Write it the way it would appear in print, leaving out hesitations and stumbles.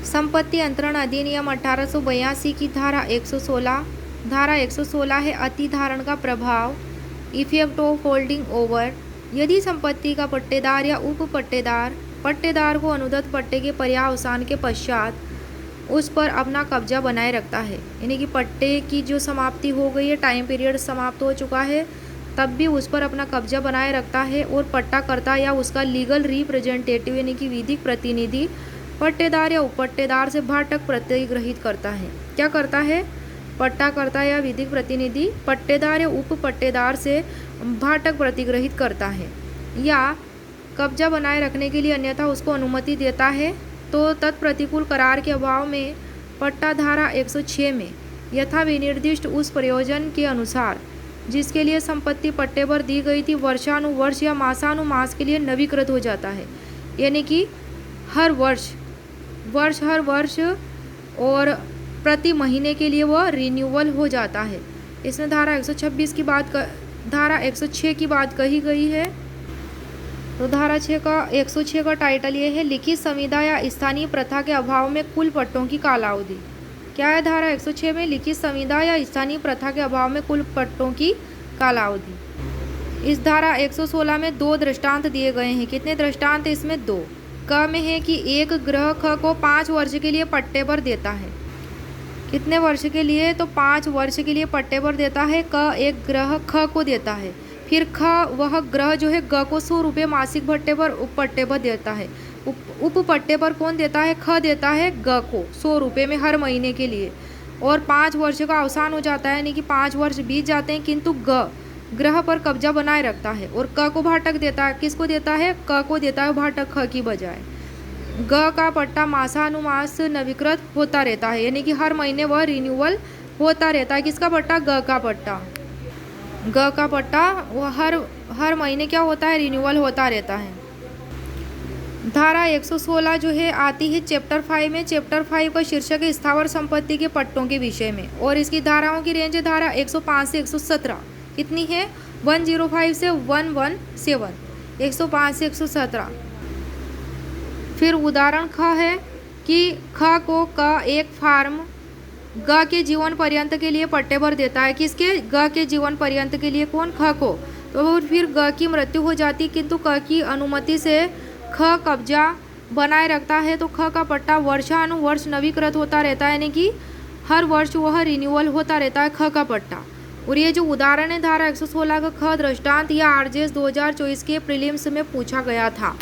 संपत्ति अंतरण अधिनियम 1882 की धारा 116 है अतिधारण का प्रभाव, इफेक्ट ऑफ होल्डिंग ओवर। यदि संपत्ति का पट्टेदार या उप पट्टेदार को अनुदत्त पट्टे के पर्यावसान के पश्चात उस पर अपना कब्जा बनाए रखता है, यानी कि पट्टे की जो समाप्ति हो गई है, टाइम पीरियड समाप्त हो चुका है, तब भी उस पर अपना कब्जा बनाए रखता है और पट्टाकर्ता या उसका लीगल रिप्रेजेंटेटिव यानी कि विधिक प्रतिनिधि पट्टेदार या उपपट्टेदार से भाटक प्रतिग्रहित करता है। क्या करता है? पट्टाकर्ता या विधिक प्रतिनिधि पट्टेदार या उप पट्टेदार से भाटक प्रतिग्रहित करता है या कब्जा बनाए रखने के लिए अन्यथा उसको अनुमति देता है। तो तत्प्रतिकूल करार के अभाव में पट्टा धारा 106 में यथा विनिर्दिष्ट उस प्रयोजन के अनुसार जिसके लिए संपत्ति पट्टे पर दी गई थी वर्षानुवर्ष या मासानुमास के लिए नवीकृत हो जाता है, यानी कि हर वर्ष और प्रति महीने के लिए वह रिन्यूअल हो जाता है। इसमें धारा 106 की बात कही गई है। तो धारा 106 का टाइटल ये है लिखित संविदा या स्थानीय प्रथा के अभाव में कुल पट्टों की कालावधि। क्या है धारा 106 में? लिखित संविदा या स्थानीय प्रथा के अभाव में कुल पट्टों की कालावधि। इस धारा 116 में 2 दृष्टांत दिए गए हैं। कितने दृष्टांत? इसमें 2। क में है कि एक ग्रह ख को 5 वर्ष के लिए पट्टे पर देता है। कितने वर्ष के लिए? तो 5 वर्ष के लिए पट्टे पर देता है। क एक ग्रह ख को देता है, फिर ख वह ग्रह जो है ग को 100 रुपये मासिक भट्टे पर उप पट्टे पर देता है। उप पट्टे पर कौन देता है? ख देता है ग को 100 रुपये में हर महीने के लिए, और 5 वर्ष का अवसान हो जाता है, यानी कि 5 वर्ष बीत जाते हैं, किंतु ग ग्रह पर कब्जा बनाए रखता है और क को भाटक देता है। किसको देता है? क को देता है भाटक ख की बजाय। ग का पट्टा मासानुमास नवीकृत होता रहता है, यानी कि हर महीने वह रिन्यूअल होता रहता है। किसका पट्टा? ग का पट्टा। ग का पट्टा वह हर महीने क्या होता है? रिन्यूअल होता रहता है। धारा 116 जो है आती है चैप्टर 5 में। चैप्टर 5 का शीर्षक है स्थावर संपत्ति के पट्टों के विषय में, और इसकी धाराओं की रेंज है धारा 105 से 117। कितनी है? 105 से 117, 105 से 117। फिर उदाहरण ख है कि ख को क एक फार्म ग के जीवन पर्यंत के लिए पट्टे पर देता है। किसके? ग के जीवन पर्यंत के लिए। कौन? ख को। तो फिर ग की मृत्यु हो जाती, किंतु क की अनुमति से ख कब्जा बनाए रखता है, तो ख का पट्टा वर्षानुवर्ष नवीकृत होता रहता है, यानी कि हर वर्ष वह रिन्यूअल होता रहता है ख का पट्टा। और ये जो उदाहरण है धारा 116 का ख दृष्टांत या आरजेएस 2024 के प्रीलिम्स में पूछा गया था।